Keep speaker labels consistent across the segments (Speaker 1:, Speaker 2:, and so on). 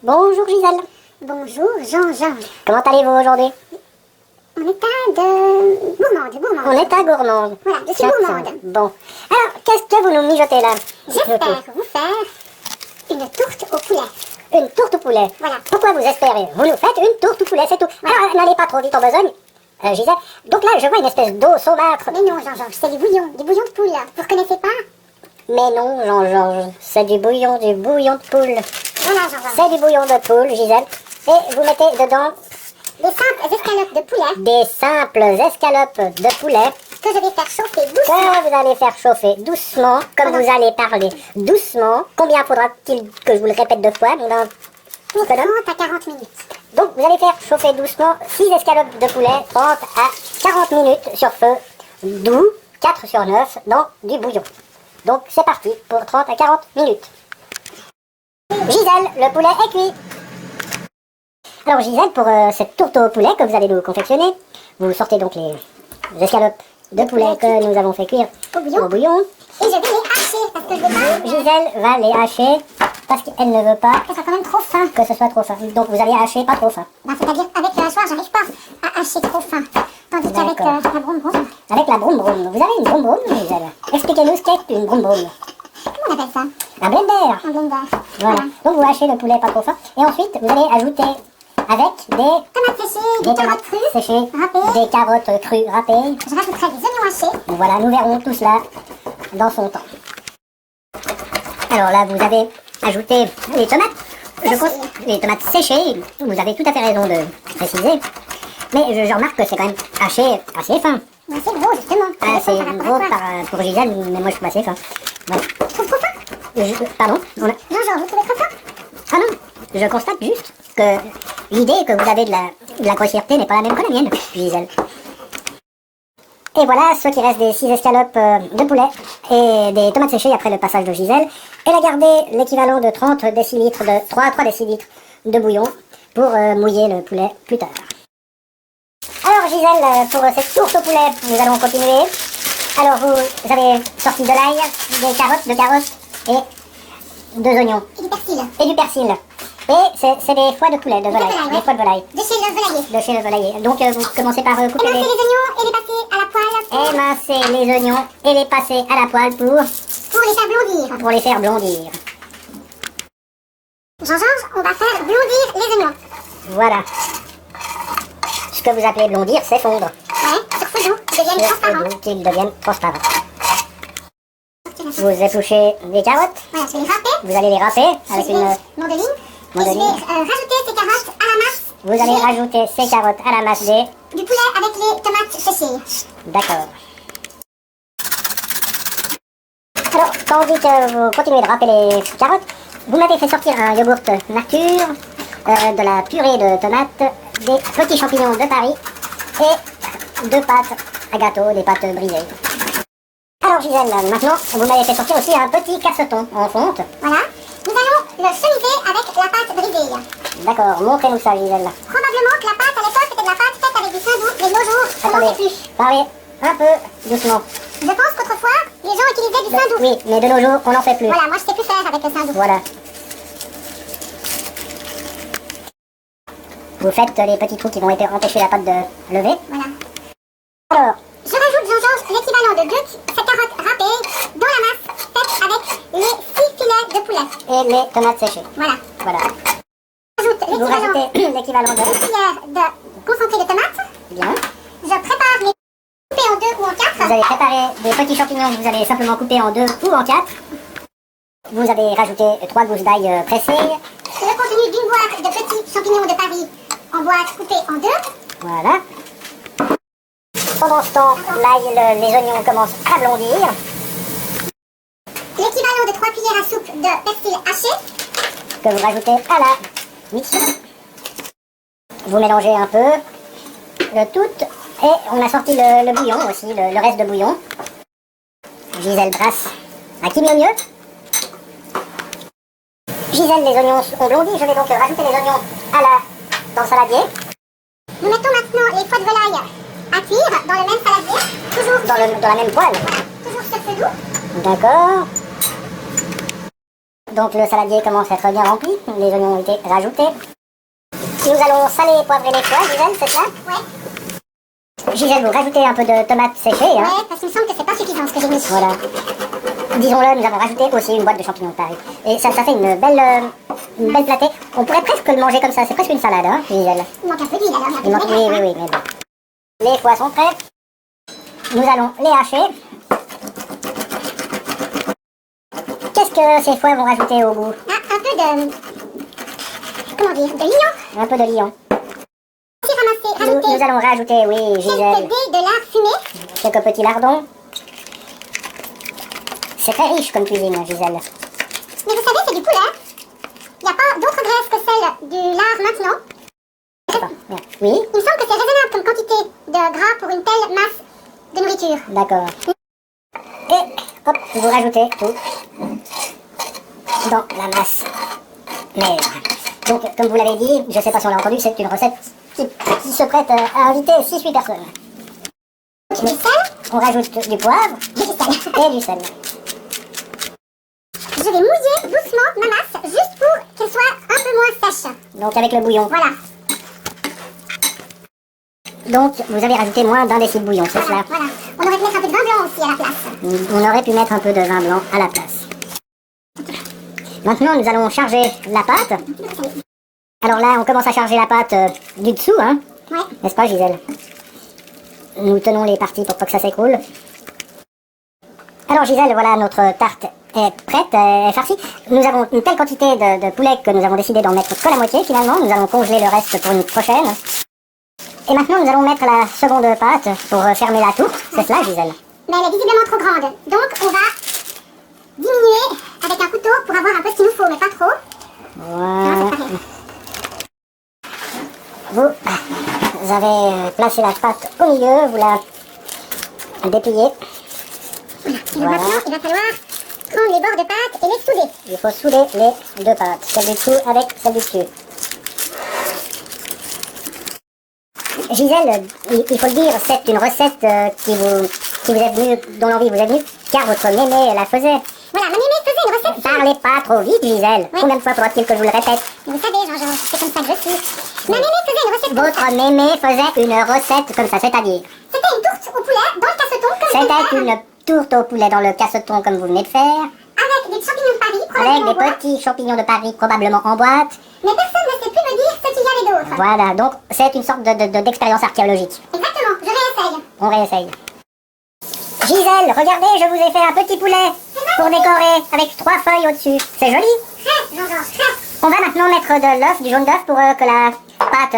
Speaker 1: Bonjour Gisèle.
Speaker 2: Bonjour Jean-Georges.
Speaker 1: Comment allez-vous aujourd'hui?
Speaker 2: En état de gourmande.
Speaker 1: En état gourmande.
Speaker 2: Voilà, je suis gourmande.
Speaker 1: Bon. Alors, qu'est-ce que vous nous mijotez là?
Speaker 2: J'espère vous faire une tourte au poulet.
Speaker 1: Une tourte au poulet.
Speaker 2: Voilà.
Speaker 1: Pourquoi vous espérez? Vous nous faites une tourte au poulet, c'est tout.
Speaker 2: Voilà.
Speaker 1: Alors, n'allez pas trop vite en besogne, Gisèle. Donc là, je vois une espèce d'eau saumâtre.
Speaker 2: Mais non Jean-Georges, c'est du bouillon de poule. Vous reconnaissez pas?
Speaker 1: Mais non, Jean-Georges, c'est du bouillon de poule.
Speaker 2: Voilà Jean-Georges.
Speaker 1: C'est du bouillon de poule, Gisèle. Et vous mettez dedans
Speaker 2: Des simples escalopes de poulet
Speaker 1: des simples escalopes de poulet
Speaker 2: que je vais faire chauffer doucement.
Speaker 1: que vous allez faire chauffer doucement, comme vous allez parler doucement. Combien faudra-t-il que je vous le répète deux fois?
Speaker 2: Pour 30 à 40 minutes.
Speaker 1: Donc vous allez faire chauffer doucement 6 escalopes de poulet, 30 à 40 minutes sur feu doux, 4 sur 9 dans du bouillon. Donc c'est parti pour 30 à 40 minutes. Gisèle, le poulet est cuit. Alors Gisèle, pour cette tourte au poulet que vous allez nous confectionner, vous sortez donc les escalopes de poulet que nous avons fait cuire au bouillon.
Speaker 2: Et je vais les hacher parce que je veux pas
Speaker 1: Gisèle va les hacher parce qu'elle ne veut pas
Speaker 2: que ce soit quand même trop fin.
Speaker 1: que ce soit trop fin. Donc vous allez hacher pas trop fin.
Speaker 2: C'est-à-dire avec le hachoir, j'arrive pas à hacher trop fin. Tandis qu'avec
Speaker 1: D'accord.
Speaker 2: la broum broum,
Speaker 1: Avec la broum broum. Vous avez une broum broum, Gisèle? Expliquez-nous ce qu'est une broum broum.
Speaker 2: comment on appelle ça?
Speaker 1: Un blender.
Speaker 2: Un blender.
Speaker 1: Voilà. Donc vous hachez le poulet pas trop fin. Et ensuite vous allez ajouter avec
Speaker 2: Tomates séchées, des carottes crues,
Speaker 1: séchées,
Speaker 2: râpées.
Speaker 1: des carottes crues râpées.
Speaker 2: Je rajouterai des oignons hachés.
Speaker 1: Voilà, nous verrons tout cela dans son temps. Alors là, vous avez ajouté les tomates. Les tomates séchées. Vous avez tout à fait raison de préciser. Mais je remarque que c'est quand même haché assez fin.
Speaker 2: Mais c'est gros justement.
Speaker 1: Assez
Speaker 2: Par rapport
Speaker 1: gros
Speaker 2: à quoi?
Speaker 1: pour Gisèle, mais moi je trouve assez fin. Voilà.
Speaker 2: Tu trouves trop fin?
Speaker 1: Pardon
Speaker 2: Jean-Georges, vous trouvez trop fin?
Speaker 1: Ah non, je constate juste que l'idée que vous avez de la grossièreté n'est pas la même que la mienne, Gisèle. Et voilà ce qui reste des 6 escalopes de poulet et des tomates séchées après le passage de Gisèle. Elle a gardé l'équivalent de 30 décilitres de 3 décilitres de bouillon pour mouiller le poulet plus tard. Alors Gisèle, pour cette tourte au poulet, nous allons continuer. Alors vous avez sorti de l'ail, deux carottes et 2 oignons.
Speaker 2: Et du persil.
Speaker 1: Et du persil. Et c'est des foies de poulet, de volaille.
Speaker 2: volaille,
Speaker 1: Des
Speaker 2: ouais.
Speaker 1: foies de volaille.
Speaker 2: De chez le volailler.
Speaker 1: De chez le volailler. Donc vous commencez par couper
Speaker 2: Émincer les oignons et les passer à la poêle.
Speaker 1: émincer les oignons et les passer à la poêle
Speaker 2: Pour les faire blondir.
Speaker 1: pour les faire blondir.
Speaker 2: Jean-Georges, on va faire blondir les oignons.
Speaker 1: Voilà. Ce que vous appelez blondir, c'est fondre.
Speaker 2: Ouais, sur feu doux, ils deviennent transparents.
Speaker 1: Qu'ils deviennent transparents. Vous épluchez les carottes.
Speaker 2: Voilà, je vais les râper.
Speaker 1: Vous allez les râper avec
Speaker 2: Je
Speaker 1: une
Speaker 2: vais mandoline. Et je
Speaker 1: mandoline.
Speaker 2: vais rajouter ces carottes à la masse.
Speaker 1: Vous allez rajouter ces carottes à la masse des...
Speaker 2: Du poulet avec les tomates séchées.
Speaker 1: D'accord. Alors, tandis que vous continuez de râper les carottes, vous m'avez fait sortir un yogourt nature, de la purée de tomates, des petits champignons de Paris et 2 pâtes à gâteau, des pâtes brisées. Alors Gisèle, maintenant, vous m'avez fait sortir aussi un petit casseton en fonte.
Speaker 2: Voilà. Nous allons le chemiser avec la pâte brisée.
Speaker 1: D'accord, montrez-nous ça Gisèle.
Speaker 2: Probablement que la pâte à l'époque était de la pâte faite avec du saindoux, mais de nos jours, on n'en fait
Speaker 1: Attendez,
Speaker 2: plus.
Speaker 1: parlez un peu doucement.
Speaker 2: Je pense qu'autrefois, les gens utilisaient du saindoux.
Speaker 1: Oui, mais de nos jours, on n'en fait plus.
Speaker 2: Voilà, moi je sais plus faire avec le saindoux.
Speaker 1: Voilà. Vous faites les petits trous qui vont empêcher la pâte de lever.
Speaker 2: Voilà.
Speaker 1: Alors,
Speaker 2: Je rajoute, Jean-Georges, l'équivalent de 7 carottes râpées dans la masse faite avec les 6 filets de poulet.
Speaker 1: et les tomates séchées.
Speaker 2: Voilà.
Speaker 1: Voilà.
Speaker 2: Je rajoute
Speaker 1: Vous
Speaker 2: l'équivalent
Speaker 1: rajoutez l'équivalent
Speaker 2: d'une
Speaker 1: de...
Speaker 2: cuillère de concentré de tomates.
Speaker 1: Bien.
Speaker 2: Je prépare les couper en 2 ou en 4.
Speaker 1: Vous allez préparer des petits champignons que vous allez simplement couper en 2 ou en 4. Vous avez rajouté 3 gousses d'ail pressées.
Speaker 2: Le contenu d'une boîte de petits champignons de Paris en boîte coupée en 2.
Speaker 1: Voilà. Pendant ce temps, l'ail, les oignons commencent à blondir.
Speaker 2: L'équivalent de 3 cuillères à soupe de persil haché.
Speaker 1: Que vous rajoutez à la mixture. Vous mélangez un peu le tout. Et on a sorti le bouillon aussi, le reste de bouillon. Gisèle brasse à qui mieux mieux. Gisèle, les oignons ont blondi. Je vais donc rajouter les oignons dans le saladier.
Speaker 2: Nous mettons maintenant les foies de volaille à cuire dans le même saladier. Toujours
Speaker 1: Dans la même poêle.
Speaker 2: Voilà, toujours sur feu doux.
Speaker 1: D'accord. Donc le saladier commence à être bien rempli, les oignons ont été rajoutés. Nous allons saler et poivrer les foies, Gisèle, c'est ça?
Speaker 2: Ouais.
Speaker 1: Gisèle, vous rajoutez un peu de tomates séchées, hein?
Speaker 2: Ouais, parce qu'il me semble que c'est pas suffisant ce que j'ai mis.
Speaker 1: Voilà. Disons-le, nous avons rajouté aussi une boîte de champignons de Paris. Et ça fait une belle platée. On pourrait presque le manger comme ça, c'est presque une salade, hein, Gisèle?
Speaker 2: Il manque un peu d'huile alors,
Speaker 1: Il manque, oui, mais bon. Les foies sont prêts. Nous allons les hacher. Qu'est-ce que ces foies vont rajouter au goût?
Speaker 2: Ah, un peu de... Comment dire? De lion.
Speaker 1: Un peu de lion.
Speaker 2: Aussi rajouter
Speaker 1: Nous allons rajouter, oui,
Speaker 2: quelques
Speaker 1: Gisèle,
Speaker 2: dés de lard fumé.
Speaker 1: quelques petits lardons. C'est très riche comme cuisine, Gisèle.
Speaker 2: Mais vous savez, c'est du poulet. Il n'y a pas d'autre graisse que celle du lard maintenant.
Speaker 1: Oui,
Speaker 2: Il me semble que c'est raisonnable comme quantité de gras pour une telle masse de nourriture.
Speaker 1: d'accord. Et hop, vous rajoutez tout dans la masse. Mais donc, comme vous l'avez dit, je ne sais pas si on l'a entendu, c'est une recette qui se prête à inviter 6-8 personnes.
Speaker 2: Du sel,
Speaker 1: On rajoute du poivre
Speaker 2: du sel.
Speaker 1: et du sel.
Speaker 2: Je vais mouiller doucement ma masse juste pour qu'elle soit un peu moins sèche.
Speaker 1: Donc avec le bouillon.
Speaker 2: Voilà.
Speaker 1: Donc vous avez rajouté moins d'un décilitre de bouillon, c'est cela?
Speaker 2: Voilà. On aurait pu mettre un peu de vin blanc aussi à la place.
Speaker 1: On aurait pu mettre un peu de vin blanc à la place. Maintenant, nous allons charger la pâte. Alors là, on commence à charger la pâte du dessous, hein?
Speaker 2: Ouais.
Speaker 1: N'est-ce pas, Gisèle? Nous tenons les parties pour pas que ça s'écroule. Alors, Gisèle, voilà, notre tarte est prête, est farcie. Nous avons une telle quantité de poulet que nous avons décidé d'en mettre que la moitié, finalement. Nous allons congeler le reste pour une prochaine. Et maintenant, nous allons mettre la seconde pâte pour fermer la tourte. C'est cela, Gisèle?
Speaker 2: Mais elle est visiblement trop grande. Donc on va diminuer avec un couteau pour avoir un peu ce qu'il nous faut, mais pas trop.
Speaker 1: Voilà. Vous avez placé la pâte au milieu, vous la dépliez.
Speaker 2: Et
Speaker 1: Voilà.
Speaker 2: maintenant, il va falloir prendre les bords de pâte et les souder.
Speaker 1: Il faut souder les deux pâtes, celle du dessous avec celle du dessus. Gisèle, il faut le dire, c'est une recette qui vous est venue, dont l'envie vous est venue, car votre mémé la faisait.
Speaker 2: Voilà, ma mémé faisait une recette.
Speaker 1: Parlez pas trop vite, Gisèle.
Speaker 2: Oui.
Speaker 1: Combien de fois faudra-t-il que je vous le répète?
Speaker 2: Vous savez, Jean-Jean, c'est comme ça que je suis. Ma mémé faisait une recette.
Speaker 1: Votre mémé faisait une recette comme ça, c'est-à-dire?
Speaker 2: C'était une tourte au poulet dans le casseton, comme je viens de
Speaker 1: C'était
Speaker 2: faire,
Speaker 1: une tourte au poulet dans le casseton comme vous venez de faire,
Speaker 2: avec des champignons de Paris,
Speaker 1: avec
Speaker 2: probablement
Speaker 1: des
Speaker 2: en bois.
Speaker 1: petits champignons de Paris probablement en boîte.
Speaker 2: Mais personne ne sait plus me dire ce qu'il y avait d'autre.
Speaker 1: Voilà, donc c'est une sorte d'expérience archéologique.
Speaker 2: Exactement, je réessaye.
Speaker 1: On réessaye. Gisèle, regardez, je vous ai fait un petit poulet pour décorer avec 3 feuilles au-dessus. C'est joli.
Speaker 2: Très, Jean-Jean, très.
Speaker 1: On va maintenant mettre de l'œuf, du jaune d'œuf pour que la pâte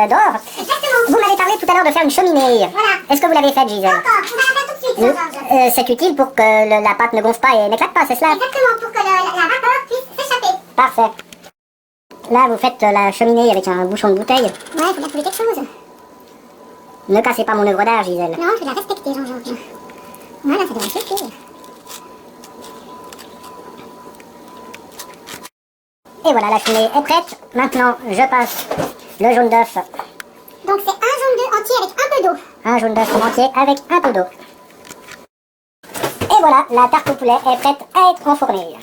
Speaker 1: dore.
Speaker 2: Exactement.
Speaker 1: Vous m'avez parlé tout à l'heure de faire une cheminée.
Speaker 2: Voilà.
Speaker 1: Est-ce que vous l'avez faite, Gisèle?
Speaker 2: Encore, on va la faire tout de suite, Jean-Jean.
Speaker 1: C'est utile pour que la pâte ne gonfle pas et n'éclate pas, c'est cela?
Speaker 2: Exactement, pour que la vapeur puisse s'échapper.
Speaker 1: Parfait. Là, vous faites la cheminée avec un bouchon de bouteille.
Speaker 2: Ouais, faut bien trouver quelque chose.
Speaker 1: Ne cassez pas mon œuvre d'art, Gisèle.
Speaker 2: Non, je vais la respecter, Jean-Jean. Voilà, ça devrait suffire.
Speaker 1: Et voilà, la cheminée est prête. Maintenant, je passe le jaune d'œuf.
Speaker 2: Donc c'est un jaune d'œuf entier avec un peu d'eau.
Speaker 1: Un jaune d'œuf entier avec un peu d'eau. Et voilà, la tarte au poulet est prête à être enfournée.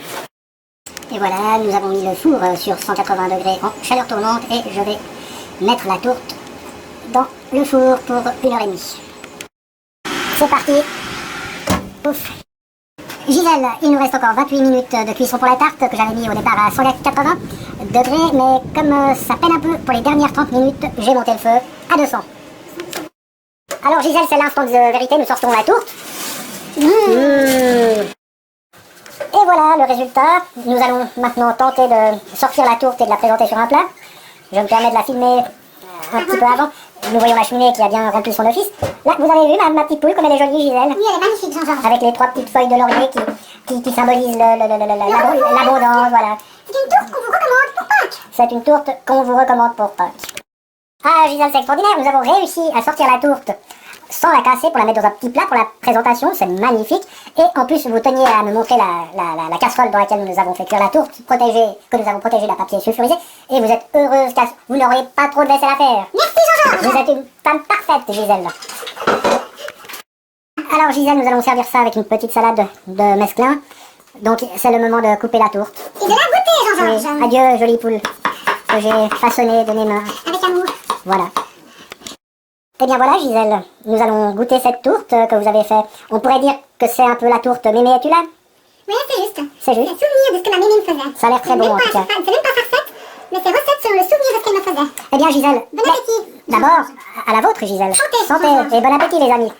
Speaker 1: Et voilà, nous avons mis le four sur 180 degrés en chaleur tournante et je vais mettre la tourte dans le four pour 1h30. C'est parti. Ouf. Gisèle, il nous reste encore 28 minutes de cuisson pour la tarte que j'avais mis au départ à 180 degrés, mais comme ça peine un peu pour les dernières 30 minutes, j'ai monté le feu à 200. Alors Gisèle, c'est l'instant de vérité, nous sortons la tourte. Et voilà le résultat. Nous allons maintenant tenter de sortir la tourte et de la présenter sur un plat. Je me permets de la filmer un petit peu avant. Nous voyons la cheminée qui a bien rempli son office. Là, vous avez vu ma petite poule comme elle est jolie, Gisèle?
Speaker 2: Oui, elle est magnifique, Jean-Jean.
Speaker 1: Avec les 3 petites feuilles de laurier qui symbolisent l'abondance, voilà.
Speaker 2: C'est une tourte qu'on vous recommande pour Pâques.
Speaker 1: C'est une tourte qu'on vous recommande pour Pâques. Ah, Gisèle, c'est extraordinaire. Nous avons réussi à sortir la tourte sans la casser pour la mettre dans un petit plat pour la présentation. C'est magnifique. Et en plus, vous teniez à me montrer la casserole dans laquelle nous avons fait cuire la tourte, que nous avons protégée de la papier sulfurisé. Et vous êtes heureuse car vous n'auriez pas trop de vaisselle à faire.
Speaker 2: Merci, Jean-Jean.
Speaker 1: Vous êtes une femme parfaite, Gisèle. Alors, Gisèle, nous allons servir ça avec une petite salade de mesclun. Donc c'est le moment de couper la tourte.
Speaker 2: Et de la goûter,
Speaker 1: Oui.
Speaker 2: Jean-Georges.
Speaker 1: Adieu, jolie poule, que j'ai façonnée de mes mains.
Speaker 2: Avec amour.
Speaker 1: Voilà. Eh bien voilà, Gisèle, nous allons goûter cette tourte que vous avez fait. On pourrait dire que c'est un peu la tourte mémé et tu l'as.
Speaker 2: Oui, c'est juste.
Speaker 1: C'est
Speaker 2: C'est
Speaker 1: juste.
Speaker 2: un souvenir de ce que ma mémé me faisait.
Speaker 1: Ça a l'air très bon en tout cas.
Speaker 2: C'est même pas farcette, mais c'est recette sur le souvenir de ce qu'elle me faisait.
Speaker 1: Eh bien Gisèle,
Speaker 2: Bon appétit.
Speaker 1: d'abord, à la vôtre Gisèle.
Speaker 2: Santé.
Speaker 1: Santé et bon appétit les amis.